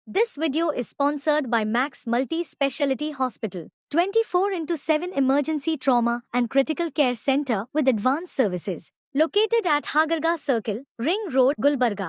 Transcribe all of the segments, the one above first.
This video is sponsored by Max Multi-Speciality Hospital, 24/7 emergency trauma and critical care center with advanced services, located at Hagarga Circle, Ring Road, Gulbarga.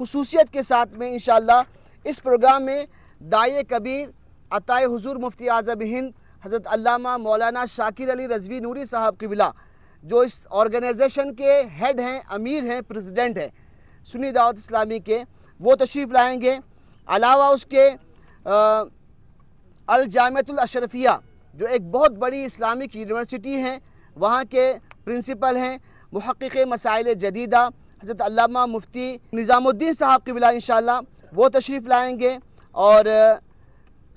خصوصیت کے ساتھ میں انشاءاللہ اس programme میں داعی کبیر عطائے حضور مفتی اعظم ہند حضرت علامہ مولانا شاکر علی رضوی نوری صاحب قبلہ جو اس آرگنائزیشن کے ہیڈ ہیں، امیر ہیں، پریزیڈنٹ ہیں سنی دعوت اسلامی کے، وہ تشریف لائیں گے۔ علاوہ اس کے الجامعۃ الاشرفیہ جو ایک بہت بڑی اسلامک یونیورسٹی ہیں، وہاں کے پرنسپل ہیں محقق مسائل جدیدہ حضرت علامہ مفتی نظام الدین صاحب قبلہ انشاءاللہ وہ تشریف لائیں گے، اور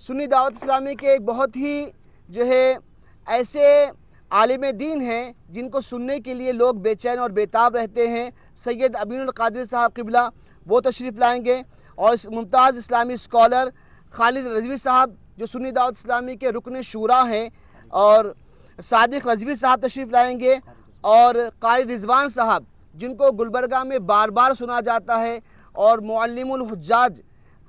سنی دعوت اسلامی کے ایک بہت ہی جو ہے ایسے عالم دین ہیں جن کو سننے کے لیے لوگ بے چین اور بیتاب رہتے ہیں، سید امین القادری صاحب قبلہ وہ تشریف لائیں گے، اور ممتاز اسلامی اسکالر خالد رضوی صاحب جو سنی دعوت اسلامی کے رکن شورا ہیں، اور صادق رضوی صاحب تشریف لائیں گے، اور قاری رضوان صاحب جن کو گلبرگہ میں بار بار سنا جاتا ہے، اور معلم الحجاج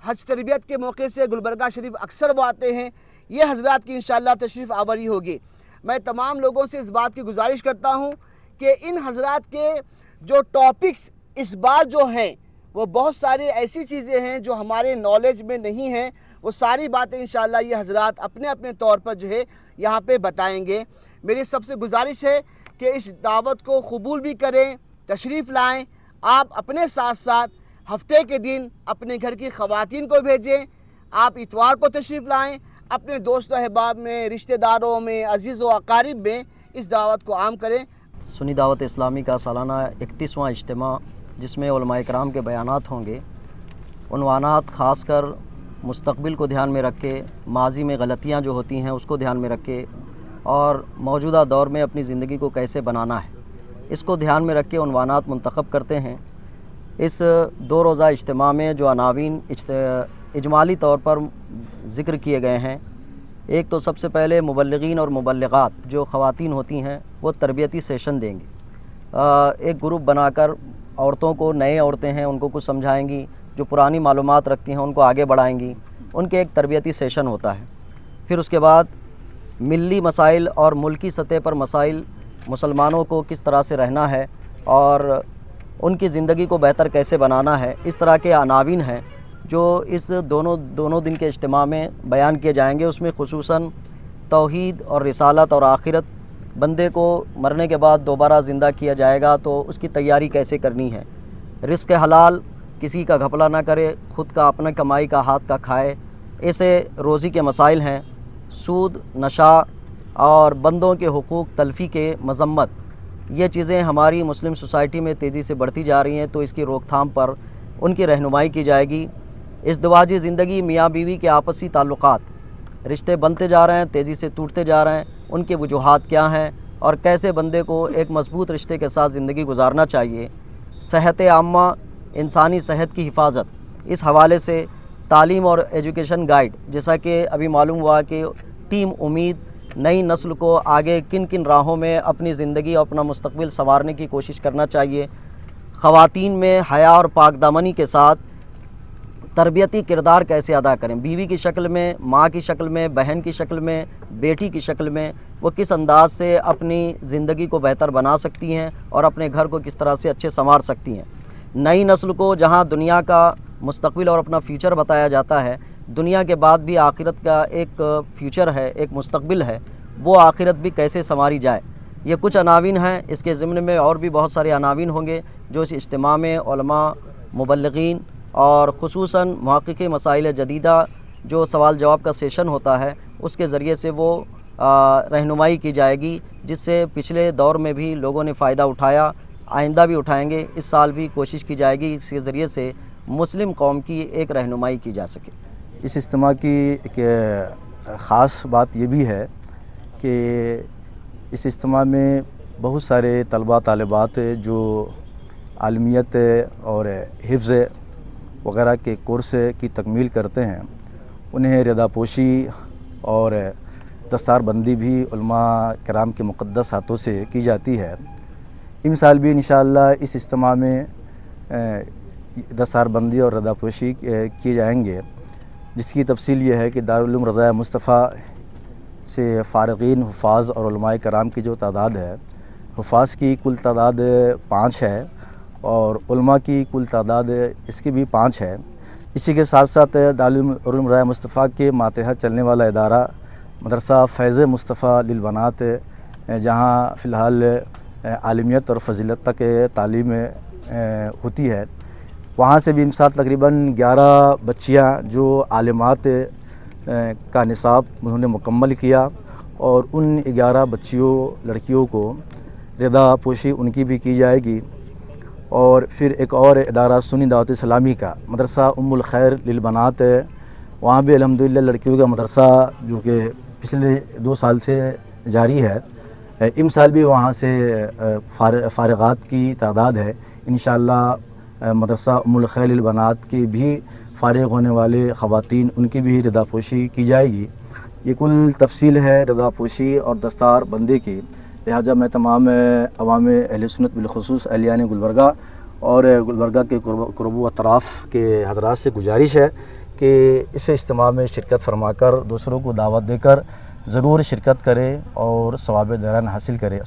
حج تربیت کے موقع سے گلبرگہ شریف اکثر وہ آتے ہیں، یہ حضرات کی انشاءاللہ تشریف آوری ہوگی۔ میں تمام لوگوں سے اس بات کی گزارش کرتا ہوں کہ ان حضرات کے جو ٹاپکس اس بار جو ہیں وہ بہت ساری ایسی چیزیں ہیں جو ہمارے نالج میں نہیں ہیں، وہ ساری باتیں انشاءاللہ یہ حضرات اپنے اپنے طور پر جو ہے یہاں پہ بتائیں گے۔ میری سب سے گزارش ہے کہ اس دعوت کو قبول بھی کریں، تشریف لائیں۔ آپ اپنے ساتھ ساتھ ہفتے کے دن اپنے گھر کی خواتین کو بھیجیں، آپ اتوار کو تشریف لائیں، اپنے دوست و احباب میں، رشتہ داروں میں، عزیز و اقارب میں اس دعوت کو عام کریں۔ سنی دعوت اسلامی کا سالانہ 31واں اجتماع جس میں علماء کرام کے بیانات ہوں گے، عنوانات خاص کر مستقبل کو دھیان میں رکھ کے، ماضی میں غلطیاں جو ہوتی ہیں اس کو دھیان میں رکھ کے، اور موجودہ دور میں اپنی زندگی کو کیسے بنانا ہے اس کو دھیان میں رکھ کے عنوانات منتخب کرتے ہیں۔ اس 2 روزہ اجتماع میں جو عناوین اجمالی طور پر ذکر کیے گئے ہیں، ایک تو سب سے پہلے مبلغین اور مبلغات جو خواتین ہوتی ہیں وہ تربیتی سیشن دیں گی، ایک گروپ بنا کر عورتوں کو، نئے عورتیں ہیں ان کو کچھ سمجھائیں گی، جو پرانی معلومات رکھتی ہیں ان کو آگے بڑھائیں گی، ان کے ایک تربیتی سیشن ہوتا ہے۔ پھر اس کے بعد ملی مسائل اور ملکی سطح پر مسائل، مسلمانوں کو کس طرح سے رہنا ہے اور ان کی زندگی کو بہتر کیسے بنانا ہے، اس طرح کے عناوین ہیں جو اس دونوں دن کے اجتماع میں بیان کیے جائیں گے۔ اس میں خصوصاً توحید اور رسالت اور آخرت، بندے کو مرنے کے بعد دوبارہ زندہ کیا جائے گا تو اس کی تیاری کیسے کرنی ہے، رزق حلال کسی کا گھپلا نہ کرے، خود کا اپنا کمائی کا ہاتھ کا کھائے، ایسے روزی کے مسائل ہیں، سود، نشہ اور بندوں کے حقوق تلفی کے مذمت، یہ چیزیں ہماری مسلم سوسائٹی میں تیزی سے بڑھتی جا رہی ہیں، تو اس کی روک تھام پر ان کی رہنمائی کی جائے گی۔ ازدواجی زندگی، میاں بیوی کے آپسی تعلقات، رشتے بنتے جا رہے ہیں، تیزی سے ٹوٹتے جا رہے ہیں، ان کے وجوہات کیا ہیں اور کیسے بندے کو ایک مضبوط رشتے کے ساتھ زندگی گزارنا چاہیے۔ صحت عامہ، انسانی صحت کی حفاظت، اس حوالے سے تعلیم اور ایجوکیشن گائیڈ، جیسا کہ ابھی معلوم ہوا کہ ٹیم امید نئی نسل کو آگے کن کن راہوں میں اپنی زندگی اور اپنا مستقبل سنوارنے کی کوشش کرنا چاہیے۔ خواتین میں حیا اور پاک دامنی کے ساتھ تربیتی کردار کیسے ادا کریں، بیوی کی شکل میں، ماں کی شکل میں، بہن کی شکل میں، بیٹی کی شکل میں، وہ کس انداز سے اپنی زندگی کو بہتر بنا سکتی ہیں اور اپنے گھر کو کس طرح سے اچھے سنوار سکتی ہیں۔ نئی نسل کو جہاں دنیا کا مستقبل اور اپنا فیوچر بتایا جاتا ہے، دنیا کے بعد بھی آخرت کا ایک فیوچر ہے، ایک مستقبل ہے، وہ آخرت بھی کیسے سنواری جائے، یہ کچھ عناوین ہیں۔ اس کے ضمن میں اور بھی بہت سارے عناوین ہوں گے جو اس اجتماع میں علماء، مبلغین اور خصوصاً محقق مسائل جدیدہ جو سوال جواب کا سیشن ہوتا ہے اس کے ذریعے سے وہ رہنمائی کی جائے گی، جس سے پچھلے دور میں بھی لوگوں نے فائدہ اٹھایا، آئندہ بھی اٹھائیں گے، اس سال بھی کوشش کی جائے گی اس کے ذریعے سے مسلم قوم کی ایک رہنمائی کی جا سکے۔ اس اجتماع کی ایک خاص بات یہ بھی ہے کہ اس اجتماع میں بہت سارے طلباء طالبات جو عالمیت اور حفظ وغیرہ کے کورس کی تکمیل کرتے ہیں، انہیں رضا پوشی اور دستار بندی بھی علماء کرام کے مقدس ہاتھوں سے کی جاتی ہے۔ ان سال بھی انشاءاللہ اس اجتماع میں دستار بندی اور رضا پوشی کیے جائیں گے، جس کی تفصیل یہ ہے کہ دارالعلوم رضا مصطفیٰ سے فارغین، حفاظ اور علماء کرام کی جو تعداد ہے، حفاظ کی کل تعداد 5 ہے اور علماء کی کل تعداد اس کی بھی 5 ہے۔ اسی کے ساتھ ساتھ دارالعلوم رائے مصطفیٰ کے ماتحت چلنے والا ادارہ مدرسہ فیض مصطفیٰ للبنات، جہاں فی الحال عالمیت اور فضیلت تک تعلیم ہوتی ہے، وہاں سے بھی امسال تقریباً 11 بچیاں جو عالمات کا نصاب انہوں نے مکمل کیا، اور ان 11 لڑکیوں کو رضا پوشی ان کی بھی کی جائے گی۔ اور پھر ایک اور ادارہ سنی دعوت اسلامی کا مدرسہ ام الخیر للبنات، وہاں بھی الحمدللہ لڑکیوں کا مدرسہ جو کہ پچھلے 2 سال سے جاری ہے، امسال بھی وہاں سے فارغات کی تعداد ہے۔ انشاءاللہ مدرسہ ام الخیر للبنات کی بھی فارغ ہونے والے خواتین ان کی بھی رضا پوشی کی جائے گی۔ یہ کل تفصیل ہے رضا پوشی اور دستار بندی کی، لہٰذا میں تمام عوام اہل سنت بالخصوص اہلیان گلبرگہ اور گلبرگہ کے قرب و اطراف کے حضرات سے گزارش ہے کہ اس اجتماع میں شرکت فرما کر دوسروں کو دعوت دے کر ضرور شرکت کرے اور ثواب دیران حاصل کرے۔